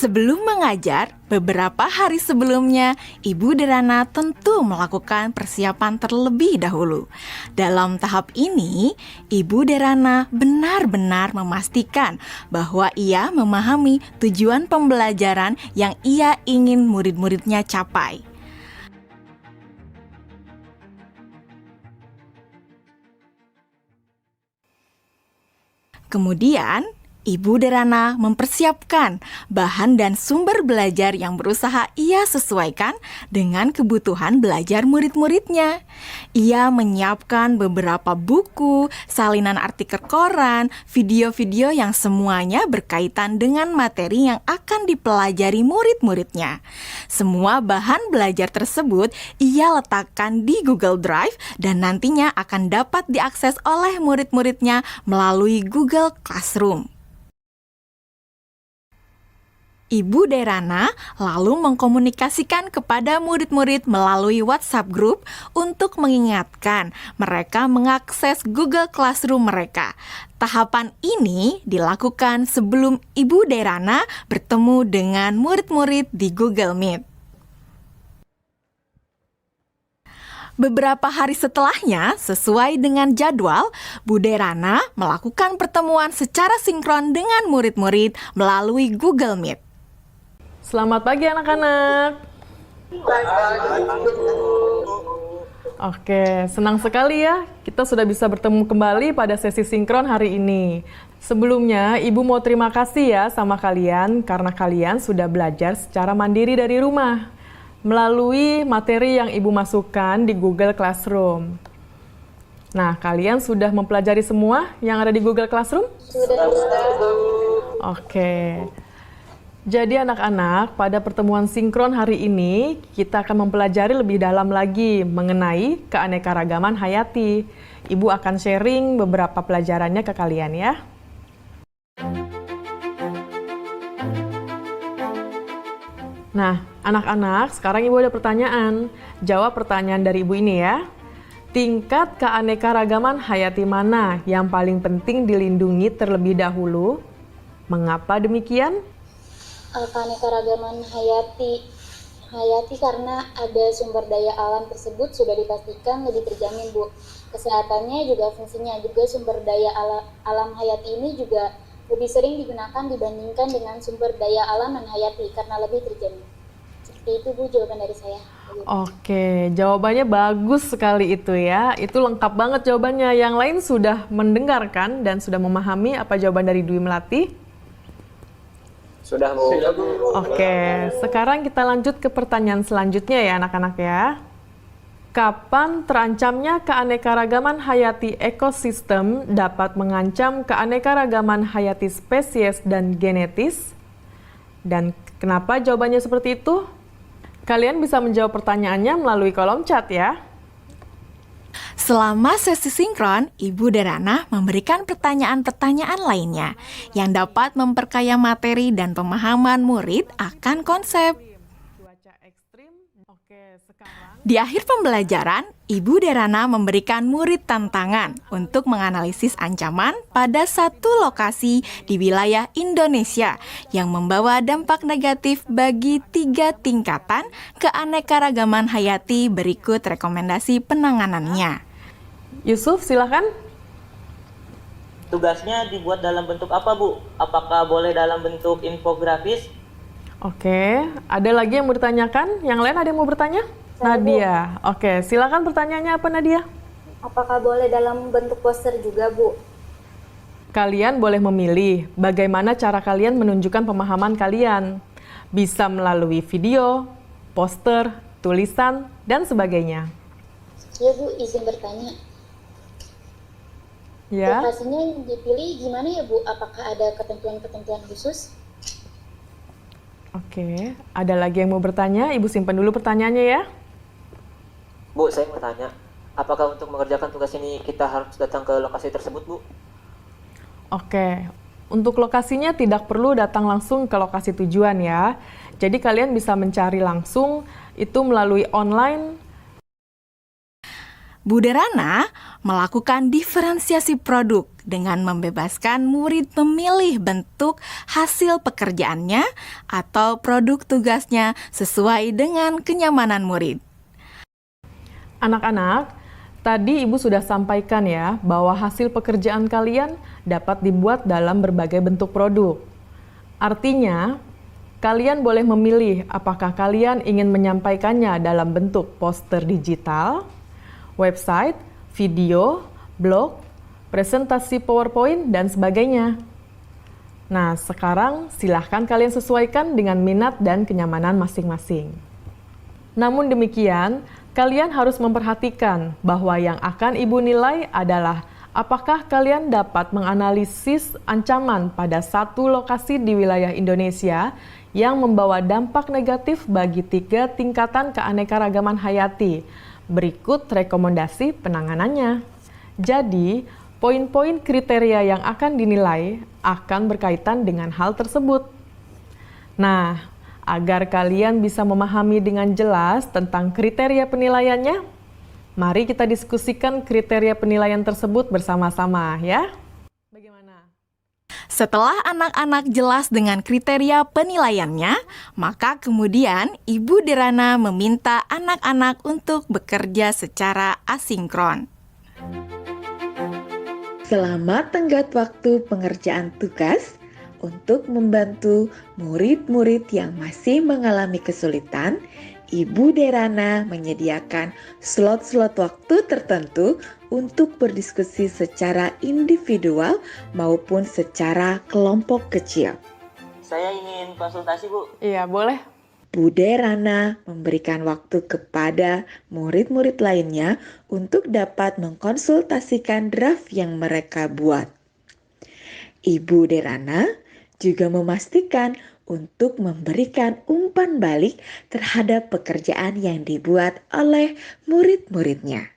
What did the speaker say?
Sebelum mengajar, beberapa hari sebelumnya, Ibu Derana tentu melakukan persiapan terlebih dahulu. Dalam tahap ini, Ibu Derana benar-benar memastikan bahwa ia memahami tujuan pembelajaran yang ia ingin murid-muridnya capai. Kemudian, Ibu Derana mempersiapkan bahan dan sumber belajar yang berusaha ia sesuaikan dengan kebutuhan belajar murid-muridnya. Ia menyiapkan beberapa buku, salinan artikel koran, video-video yang semuanya berkaitan dengan materi yang akan dipelajari murid-muridnya. Semua bahan belajar tersebut ia letakkan di Google Drive dan nantinya akan dapat diakses oleh murid-muridnya melalui Google Classroom. Ibu Derana lalu mengkomunikasikan kepada murid-murid melalui WhatsApp Group untuk mengingatkan mereka mengakses Google Classroom mereka. Tahapan ini dilakukan sebelum Ibu Derana bertemu dengan murid-murid di Google Meet. Beberapa hari setelahnya, sesuai dengan jadwal, Bu Derana melakukan pertemuan secara sinkron dengan murid-murid melalui Google Meet. Selamat pagi anak-anak. Oke, senang sekali ya kita sudah bisa bertemu kembali pada sesi sinkron hari ini. Sebelumnya, Ibu mau terima kasih ya sama kalian karena kalian sudah belajar secara mandiri dari rumah melalui materi yang Ibu masukkan di Google Classroom. Nah, kalian sudah mempelajari semua yang ada di Google Classroom? Sudah. Oke. Jadi anak-anak, pada pertemuan sinkron hari ini, kita akan mempelajari lebih dalam lagi mengenai keanekaragaman hayati. Ibu akan sharing beberapa pelajarannya ke kalian ya. Nah, anak-anak, sekarang Ibu ada pertanyaan. Jawab pertanyaan dari Ibu ini ya. Tingkat keanekaragaman hayati mana yang paling penting dilindungi terlebih dahulu? Mengapa demikian? Keanekaragaman hayati karena ada sumber daya alam tersebut sudah dipastikan lebih terjamin, Bu. Kesehatannya juga fungsinya juga sumber daya alam hayati ini juga lebih sering digunakan dibandingkan dengan sumber daya alam non hayati karena lebih terjamin. Seperti itu, Bu, jawaban dari saya. Oke, jawabannya bagus sekali itu ya. Itu lengkap banget jawabannya. Yang lain sudah mendengarkan dan sudah memahami apa jawaban dari Dwi Melati? Sudah, Bu. Oke, sekarang kita lanjut ke pertanyaan selanjutnya ya anak-anak ya. Kapan terancamnya keanekaragaman hayati ekosistem dapat mengancam keanekaragaman hayati spesies dan genetis? Dan kenapa jawabannya seperti itu? Kalian bisa menjawab pertanyaannya melalui kolom chat ya. Selama sesi sinkron, Ibu Derana memberikan pertanyaan-pertanyaan lainnya yang dapat memperkaya materi dan pemahaman murid akan konsep. Di akhir pembelajaran, Ibu Derana memberikan murid tantangan untuk menganalisis ancaman pada satu lokasi di wilayah Indonesia yang membawa dampak negatif bagi 3 tingkatan keanekaragaman hayati. Berikut rekomendasi penanganannya. Yusuf, silakan. Tugasnya dibuat dalam bentuk apa, Bu? Apakah boleh dalam bentuk infografis? Oke, ada lagi yang mau ditanyakan? Yang lain ada yang mau bertanya? Nadia. Oke, silakan pertanyaannya apa Nadia? Apakah boleh dalam bentuk poster juga, Bu? Kalian boleh memilih bagaimana cara kalian menunjukkan pemahaman kalian. Bisa melalui video, poster, tulisan, dan sebagainya. Ya, Bu, izin bertanya. Ya. Lokasinya yang dipilih gimana ya, Bu? Apakah ada ketentuan-ketentuan khusus? Oke, ada lagi yang mau bertanya? Ibu simpan dulu pertanyaannya ya. Bu, saya mau tanya, apakah untuk mengerjakan tugas ini kita harus datang ke lokasi tersebut, Bu? Oke, untuk lokasinya tidak perlu datang langsung ke lokasi tujuan ya. Jadi kalian bisa mencari langsung itu melalui online. Bu Derana melakukan diferensiasi produk dengan membebaskan murid memilih bentuk hasil pekerjaannya atau produk tugasnya sesuai dengan kenyamanan murid. Anak-anak, tadi Ibu sudah sampaikan ya bahwa hasil pekerjaan kalian dapat dibuat dalam berbagai bentuk produk. Artinya, kalian boleh memilih apakah kalian ingin menyampaikannya dalam bentuk poster digital, website, video, blog, presentasi PowerPoint, dan sebagainya. Nah, sekarang silahkan kalian sesuaikan dengan minat dan kenyamanan masing-masing. Namun demikian, kalian harus memperhatikan bahwa yang akan Ibu nilai adalah apakah kalian dapat menganalisis ancaman pada satu lokasi di wilayah Indonesia yang membawa dampak negatif bagi 3 tingkatan keanekaragaman hayati. Berikut rekomendasi penanganannya. Jadi, poin-poin kriteria yang akan dinilai akan berkaitan dengan hal tersebut. Nah, agar kalian bisa memahami dengan jelas tentang kriteria penilaiannya, mari kita diskusikan kriteria penilaian tersebut bersama-sama ya. Bagaimana? Setelah anak-anak jelas dengan kriteria penilaiannya, maka kemudian Ibu Derana meminta anak-anak untuk bekerja secara asinkron. Selama tenggat waktu pengerjaan tugas, untuk membantu murid-murid yang masih mengalami kesulitan, Ibu Derana menyediakan slot-slot waktu tertentu untuk berdiskusi secara individual maupun secara kelompok kecil. Saya ingin konsultasi, Bu. Iya, boleh. Bu Derana memberikan waktu kepada murid-murid lainnya untuk dapat mengkonsultasikan draft yang mereka buat. Ibu Derana juga memastikan untuk memberikan umpan balik terhadap pekerjaan yang dibuat oleh murid-muridnya.